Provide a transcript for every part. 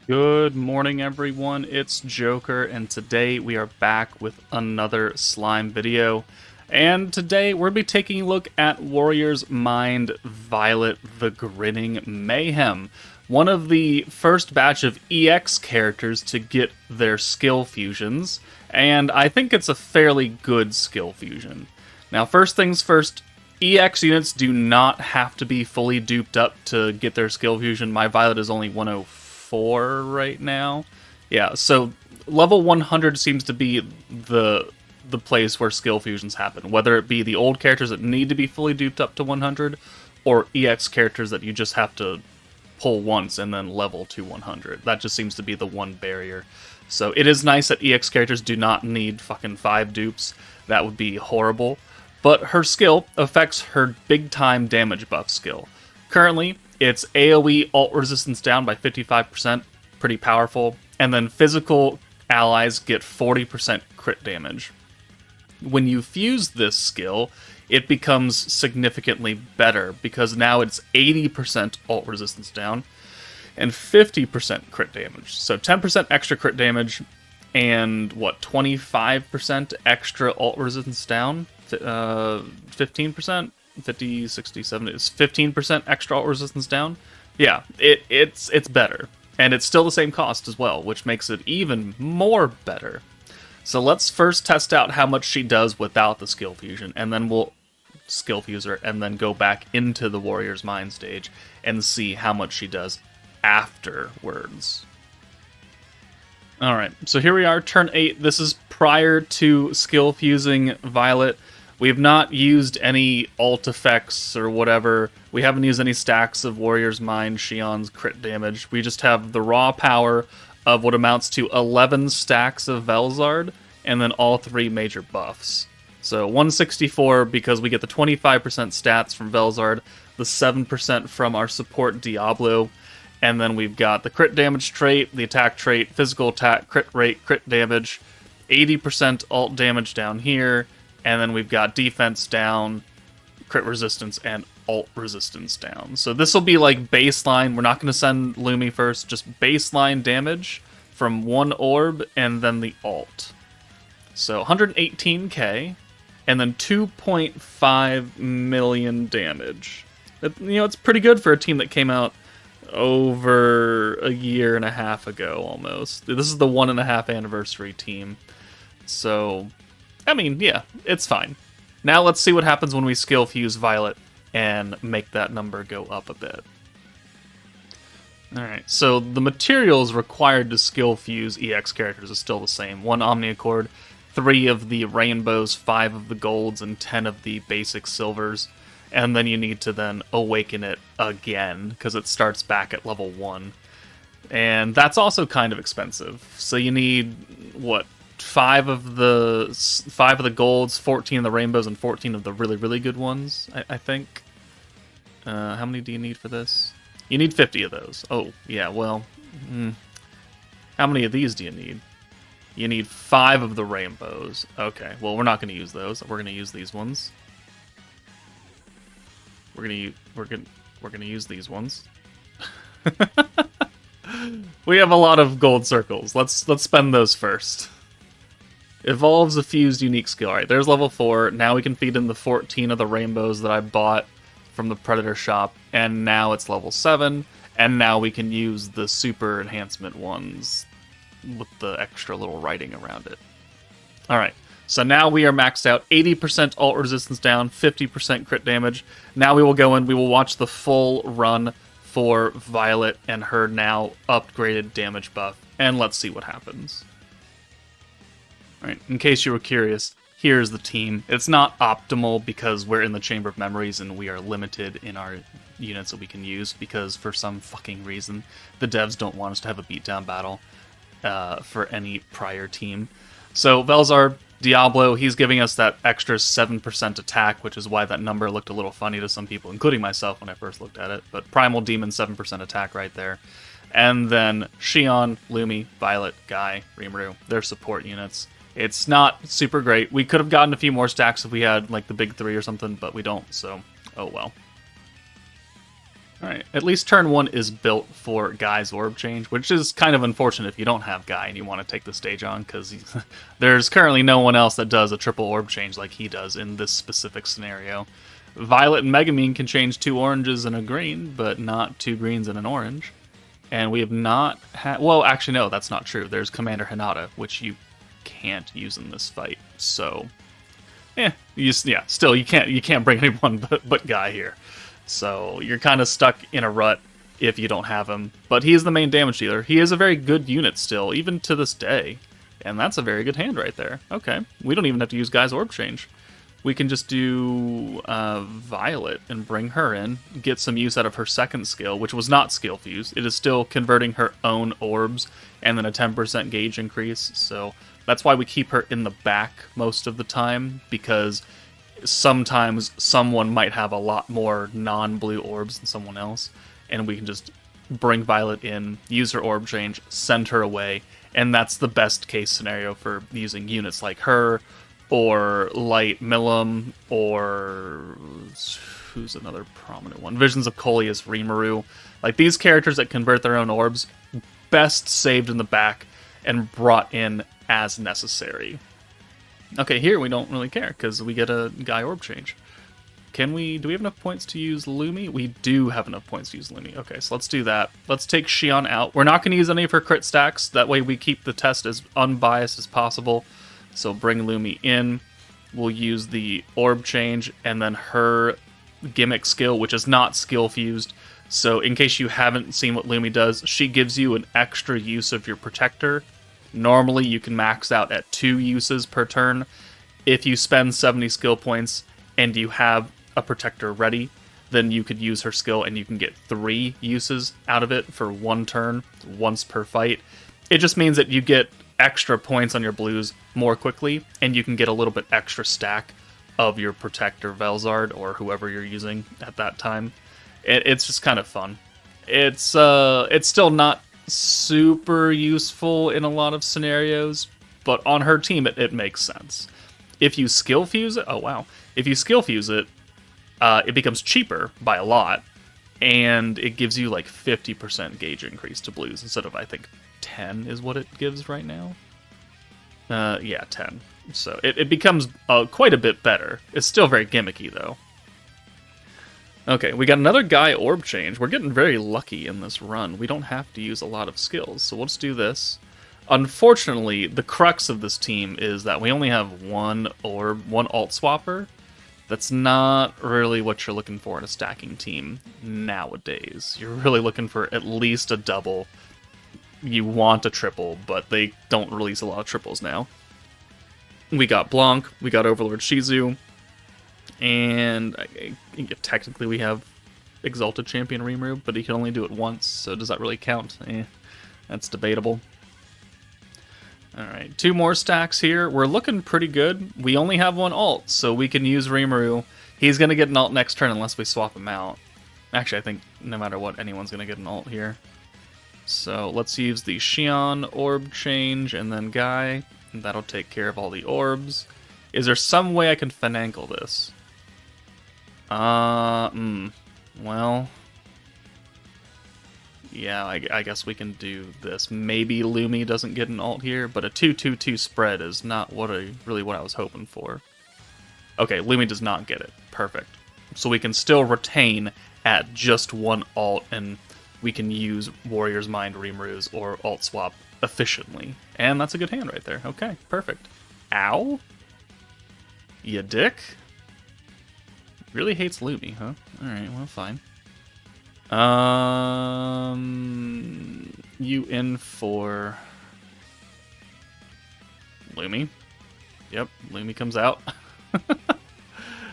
Good morning, everyone. It's Joker, and today we are back with another slime video. And today we're going to be taking a look at Warrior's Mind Violet the Grinning Mayhem, one of the first batch of EX characters to get their skill fusions, and I think it's a fairly good skill fusion. Now, first things first, EX units do not have to be fully duped up to get their skill fusion. My Violet is only 104 right now. Yeah, so level 100 seems to be the place where skill fusions happen, whether it be the old characters that need to be fully duped up to 100 or EX characters that you just have to pull once and then level to 100. That just seems to be the one barrier. So it is nice that EX characters do not need fucking 5 dupes. That would be horrible. But her skill affects her big time damage buff skill. Currently, it's AOE ult resistance down by 55%, pretty powerful, and then physical allies get 40% crit damage. When you fuse this skill, it becomes significantly better because now it's 80% ult resistance down and 50% crit damage. So 10% extra crit damage and 25% extra ult resistance down? 15%? 50, 60, 70, it's 15% extra ult resistance down. Yeah, it's better. And it's still the same cost as well, which makes it even more better. So let's first test out how much she does without the skill fusion, and then we'll skill fuse her, and then go back into the Warrior's Mind stage and see how much she does afterwards. Alright, so here we are, turn 8. This is prior to skill fusing Violet. We have not used any alt effects or whatever. We haven't used any stacks of Warrior's Mind, Shion's crit damage. We just have the raw power of what amounts to 11 stacks of Velzard, and then all 3 major buffs. So 164 because we get the 25% stats from Velzard, the 7% from our support Diablo, and then we've got the crit damage trait, the attack trait, physical attack, crit rate, crit damage, 80% alt damage down here, and then we've got defense down, crit resistance, and alt resistance down. So this will be like baseline. We're not going to send Lumi first, just baseline damage from one orb and then the alt. So 118k and then 2.5 million damage. It's pretty good for a team that came out over a year and a half ago almost. This is the 1.5 anniversary team. So, I mean, yeah, it's fine. Now let's see what happens when we skill fuse Violet and make that number go up a bit. Alright, so the materials required to skill fuse EX characters is still the same. 1 Omniaccord, 3 of the rainbows, 5 of the golds, and 10 of the basic silvers. And then you need to then awaken it again, because it starts back at level 1. And that's also kind of expensive. So you need, 5 of the golds, 14 of the rainbows, and 14 of the really, really good ones, I think. How many do you need for this? You need 50 of those. Oh, yeah, well, how many of these do you need? You need 5 of the rainbows. Okay, well, we're not going to use those. We're going to use these ones. We're gonna use these ones. We have a lot of gold circles. Let's spend those first. Evolves a fused unique skill. Alright, there's level 4. Now we can feed in the 14 of the rainbows that I bought from the Predator shop, and now it's level 7, and now we can use the super enhancement ones with the extra little writing around it. Alright, so now we are maxed out, 80% ult resistance down, 50% crit damage. Now we will go in, we will watch the full run for Violet and her now upgraded damage buff, and let's see what happens. Alright, in case you were curious, here's the team. It's not optimal because we're in the Chamber of Memories and we are limited in our units that we can use because for some fucking reason the devs don't want us to have a beatdown battle for any prior team. So Velzard, Diablo, he's giving us that extra 7% attack, which is why that number looked a little funny to some people, including myself when I first looked at it. But Primal Demon, 7% attack right there. And then Shion, Lumi, Violet, Guy, Rimuru, they're support units. It's not super great. We could have gotten a few more stacks if we had like the big 3 or something, but we don't, so oh well. Alright, at least turn 1 is built for Guy's Orb Change, which is kind of unfortunate if you don't have Guy and you want to take the stage on, because there's currently no one else that does a triple Orb Change like he does in this specific scenario. Violet and Megamine can change 2 oranges and a green, but not 2 greens and an orange. And we have not had... Well, actually, no, that's not true. There's Commander Hinata, which you can't use in this fight, so... still, you can't bring anyone but Guy here. So you're kind of stuck in a rut if you don't have him. But he is the main damage dealer. He is a very good unit still, even to this day. And that's a very good hand right there. Okay, we don't even have to use Guy's Orb Change. We can just do Violet and bring her in, get some use out of her second skill, which was not skill fuse. It is still converting her own orbs and then a 10% gauge increase. So that's why we keep her in the back most of the time, because sometimes someone might have a lot more non-blue orbs than someone else, and we can just bring Violet in, use her orb change, send her away, and that's the best case scenario for using units like her, or Light Milim, or who's another prominent one? Visions of Coleus, Rimuru. Like, these characters that convert their own orbs, best saved in the back and brought in as necessary. Okay, here we don't really care, because we get a Guy Orb Change. Do we have enough points to use Lumi? We do have enough points to use Lumi. Okay, so let's do that. Let's take Xion out. We're not going to use any of her crit stacks. That way we keep the test as unbiased as possible. So bring Lumi in. We'll use the Orb Change, and then her gimmick skill, which is not skill fused. So in case you haven't seen what Lumi does, she gives you an extra use of your Protector. Normally, you can max out at 2 uses per turn. If you spend 70 skill points and you have a Protector ready, then you could use her skill and you can get 3 uses out of it for 1 turn, once per fight. It just means that you get extra points on your blues more quickly, and you can get a little bit extra stack of your Protector Velzard or whoever you're using at that time. It's just kind of fun. It's still not super useful in a lot of scenarios, but on her team it makes sense. If you skill fuse it, if you skill fuse it, it becomes cheaper by a lot, and it gives you like 50% gauge increase to blues instead of, I think, 10 is what it gives right now. Yeah, 10. So it becomes quite a bit better. It's still very gimmicky though. Okay, we got another Guy Orb Change. We're getting very lucky in this run. We don't have to use a lot of skills, so let's do this. Unfortunately, the crux of this team is that we only have one alt swapper. That's not really what you're looking for in a stacking team nowadays. You're really looking for at least a double. You want a triple, but they don't release a lot of triples now. We got Blanc, we got Overlord Shizu, and technically we have Exalted Champion Rimuru, but he can only do it once, so does that really count? That's debatable. Alright, 2 more stacks here. We're looking pretty good. We only have 1 alt, so we can use Rimuru. He's going to get an alt next turn unless we swap him out. Actually, I think no matter what, anyone's going to get an alt here. So let's use the Xion Orb Change and then Guy. And that'll take care of all the orbs. Is there some way I can finagle this? Well... Yeah, I guess we can do this. Maybe Lumi doesn't get an alt here, but a 2-2-2 spread is not really what I was hoping for. Okay, Lumi does not get it. Perfect. So we can still retain at just 1 alt, and we can use Warrior's Mind Rimuru's or alt swap efficiently. And that's a good hand right there. Okay, perfect. Ow? Ya dick? Really hates Lumi, huh? Alright, well, fine. You in for Lumi. Yep, Lumi comes out.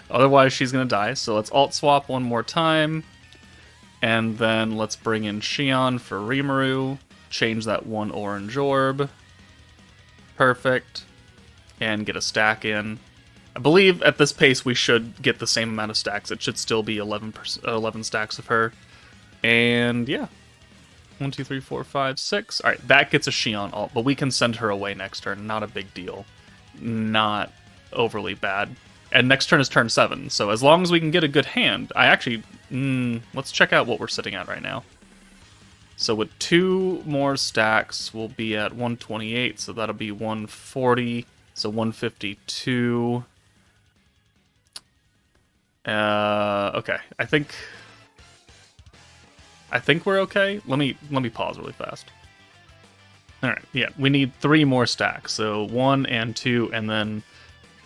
Otherwise, she's gonna die. So let's alt swap 1 more time. And then let's bring in Xion for Rimuru. Change that 1 orange orb. Perfect. And get a stack in. I believe at this pace we should get the same amount of stacks. It should still be 11 stacks of her. And yeah. 1, 2, 3, 4, 5, 6. Alright, that gets a Xion alt, but we can send her away next turn. Not a big deal. Not overly bad. And next turn is turn 7, so as long as we can get a good hand, I actually Let's check out what we're sitting at right now. So with 2 more stacks, we'll be at 128, so that'll be 140, so 152. Okay, I think we're okay. Let me pause really fast. All right, yeah, we need 3 more stacks, so 1 and 2, and then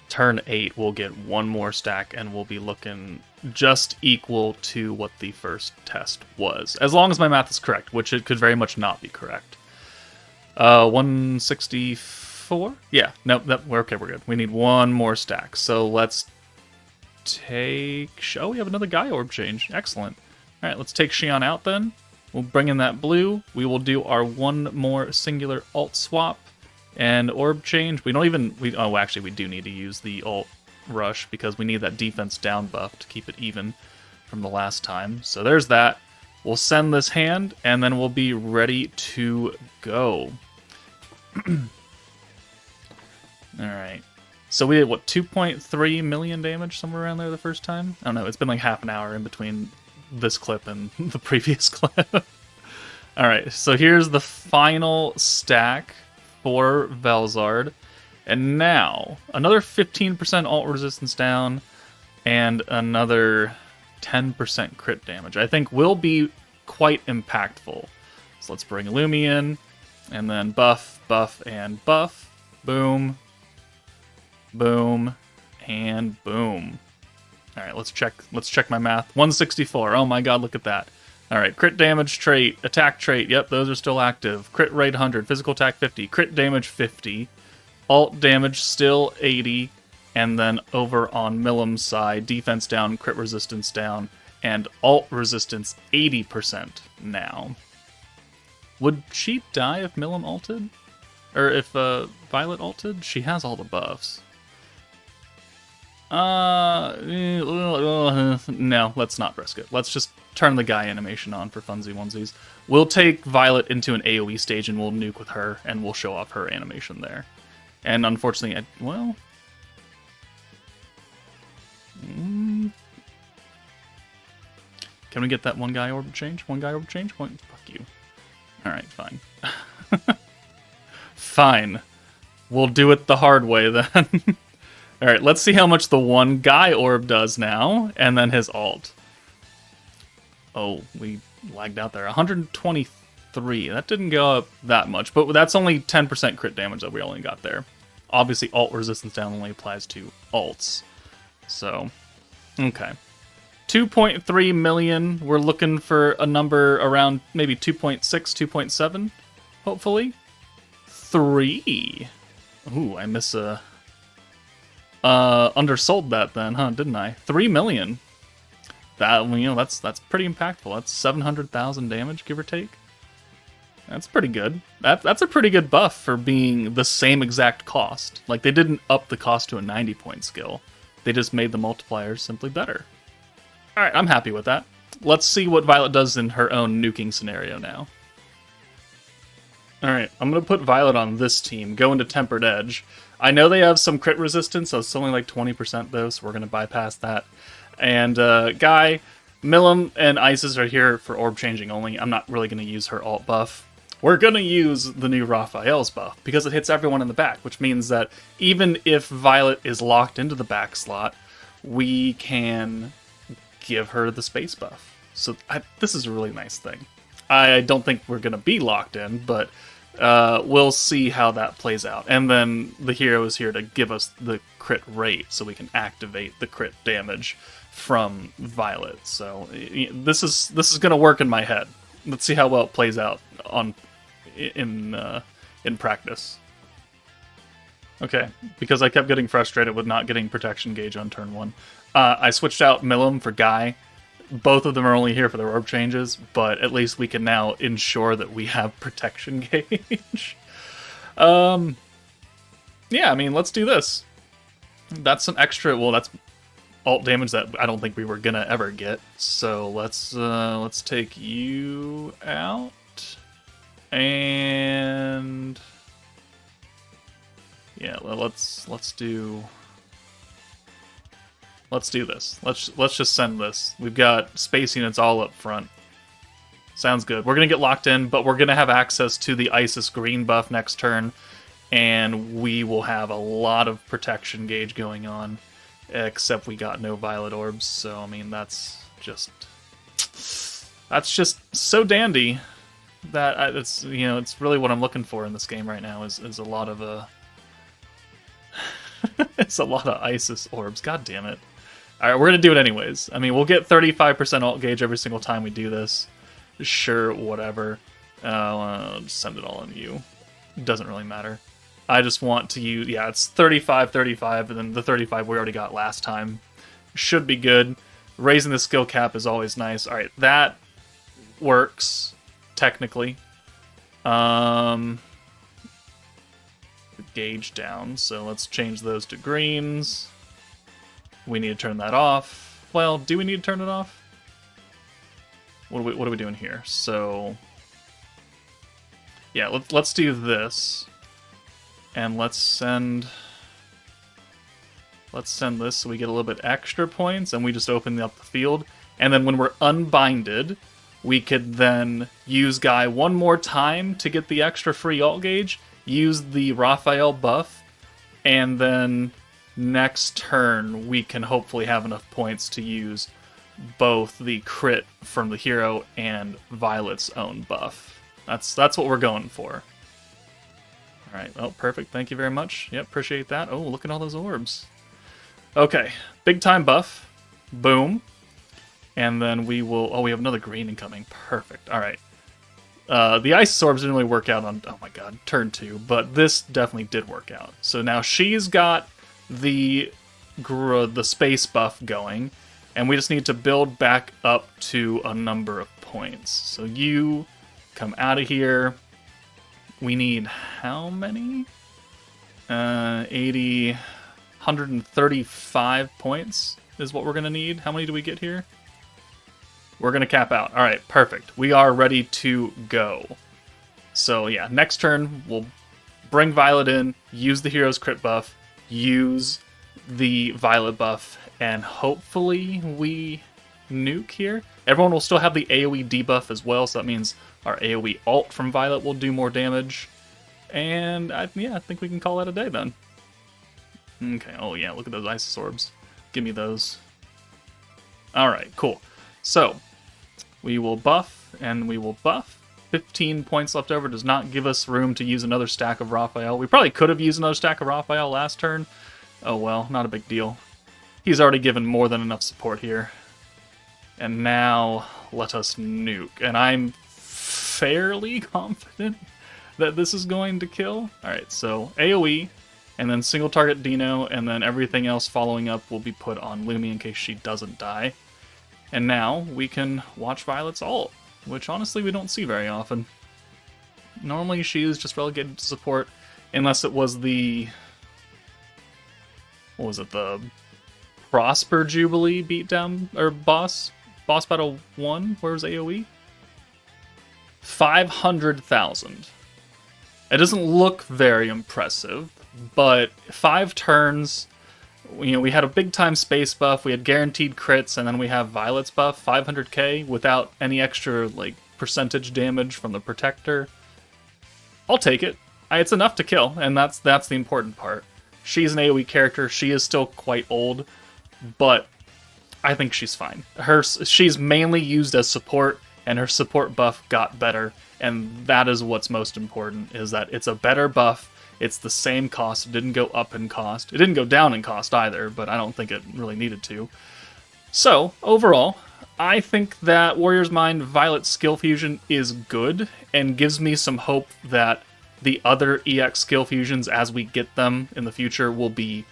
turn 8 we'll get 1 more stack, and we'll be looking just equal to what the first test was, as long as my math is correct, which it could very much not be correct. 164. Yeah, no, we're okay. We're good. We need 1 more stack, so let's take. Oh, we have another guy orb change. Excellent. All right, let's take Xion out then. We'll bring in that blue. We will do our 1 more singular alt swap and orb change. We don't even. Oh, actually, we do need to use the alt rush because we need that defense down buff to keep it even from the last time. So there's that. We'll send this hand, and then we'll be ready to go. All right. So we did, what, 2.3 million damage, somewhere around there the first time? I don't know, it's been like half an hour in between this clip and the previous clip. Alright, so here's the final stack for Velzard. And now, another 15% alt resistance down, and another 10% crit damage. I think will be quite impactful. So let's bring Illumi in, and then buff, buff, and buff. Boom. Boom, and boom. All right, let's check my math. 164. Oh my god, look at that. All right, crit damage trait, attack trait. Yep, those are still active. Crit rate 100, physical attack 50, crit damage 50, alt damage still 80, and then over on Millam's side, defense down, crit resistance down, and alt resistance 80% now. Would she die if Millam ulted? Or if Violet ulted? She has all the buffs. No, let's not risk it. Let's just turn the guy animation on for funsies onesies. We'll take Violet into an AOE stage and we'll nuke with her, and we'll show off her animation there. And unfortunately, can we get that one guy orb change? Fuck you. Alright, fine. Fine. We'll do it the hard way then. Alright, let's see how much the one guy orb does now, and then his alt. Oh, we lagged out there. 123. That didn't go up that much, but that's only 10% crit damage that we only got there. Obviously, alt resistance down only applies to alts. So, okay. 2.3 million. We're looking for a number around maybe 2.6, 2.7, hopefully. 3. Ooh, I miss a... undersold that then, huh? Didn't I? 3 million. That, that's pretty impactful. That's 700,000 damage, give or take. That's pretty good. That's a pretty good buff for being the same exact cost. Like, they didn't up the cost to a 90-point skill. They just made the multipliers simply better. All right, I'm happy with that. Let's see what Violet does in her own nuking scenario now. All right, I'm going to put Violet on this team, go into Tempered Edge. I know they have some crit resistance, so it's only like 20% though, so we're going to bypass that. And Guy, Millam, and Isis are here for orb changing only. I'm not really going to use her alt buff. We're going to use the new Raphael's buff, because it hits everyone in the back, which means that even if Violet is locked into the back slot, we can give her the space buff. So this is a really nice thing. I don't think we're going to be locked in, but we'll see how that plays out. And then the hero is here to give us the crit rate, so we can activate the crit damage from Violet. So this is going to work in my head. Let's see how well it plays out in practice. Okay, because I kept getting frustrated with not getting protection gauge on turn 1. I switched out Millam for Guy. Both of them are only here for their orb changes, but at least we can now ensure that we have protection gauge. Yeah, I mean, let's do this. That's some extra, well, that's alt damage that I don't think we were gonna ever get. So let's take you out. And yeah, let's do Let's do this. Let's just send this. We've got space units all up front. Sounds good. We're going to get locked in, but we're going to have access to the Isis green buff next turn, and we will have a lot of protection gauge going on, except we got no violet orbs, so, I mean, that's just so dandy that it's, you know, it's really what I'm looking for in this game right now is a lot of, it's a lot of Isis orbs. God damn it. Alright, we're going to do it anyways. I mean, we'll get 35% alt gauge every single time we do this. Sure, whatever. I'll just send it all on you. It doesn't really matter. I just want to use... Yeah, it's 35, 35, and then the 35 we already got last time. Should be good. Raising the skill cap is always nice. Alright, that works, technically. Gauge down, so let's change those to greens. We need to turn that off. Well, do we need to turn it off? What are we doing here? So, yeah, let's do this, and let's send this so we get a little bit extra points, and we just open up the field. And then when we're unbinded, we could then use Guy one more time to get the extra free alt gauge, use the Raphael buff, and then next turn we can hopefully have enough points to use both the crit from the hero and Violet's own buff. That's what we're going for. Alright, well, perfect. Thank you very much. Yep, appreciate that. Oh, look at all those orbs. Okay, big time buff. Boom. And then we will... Oh, we have another green incoming. Perfect. Alright. The Ice orbs didn't really work out on... Oh my god, turn 2. But this definitely did work out. So now she's got the space buff going. And we just need to build back up to a number of points. So you come out of here. We need how many? 80... 135 points is what we're going to need. How many do we get here? We're going to cap out. All right, perfect. We are ready to go. So yeah, next turn, we'll bring Violet in, use the hero's crit buff, use the Violet buff, and hopefully we nuke here. Everyone will still have the AOE debuff as well, so that means our AOE ult from Violet will do more damage. And yeah, I think we can call that a day then. Okay, oh yeah, look at those Isis orbs. Give me those. Alright, cool. So, we will buff, and we will buff. 15 points left over does not give us room to use another stack of Raphael. We probably could have used another stack of Raphael last turn. Oh well, not a big deal. He's already given more than enough support here. And now, let us nuke. And I'm fairly confident that this is going to kill. Alright, so AoE, and then single target Dino, and then everything else following up will be put on Lumi in case she doesn't die. And now we can watch Violet's ult, which honestly we don't see very often. Normally she is just relegated to support, unless it was the... What was it, the Prosper Jubilee beatdown, or boss battle 1? Where was AoE? 500,000. It doesn't look very impressive, but 5 turns, you know, we had a big time space buff, we had guaranteed crits, and then we have Violet's buff, 500k, without any extra, like, percentage damage from the Protector. I'll take it. It's enough to kill, and that's the important part. She's an AoE character, she is still quite old, but I think she's fine. She's mainly used as support, and her support buff got better, and that is what's most important, is that it's a better buff. It's the same cost. It didn't go up in cost. It didn't go down in cost either, but I don't think it really needed to. So, overall, I think that Warrior's Mind Violet Skill Fusion is good, and gives me some hope that the other EX Skill Fusions, as we get them in the future, will be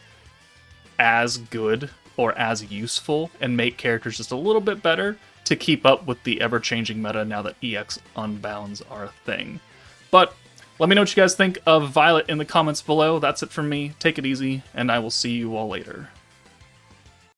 as good or as useful, and make characters just a little bit better to keep up with the ever-changing meta now that EX Unbounds are a thing. But let me know what you guys think of Violet in the comments below. That's it from me. Take it easy, and I will see you all later.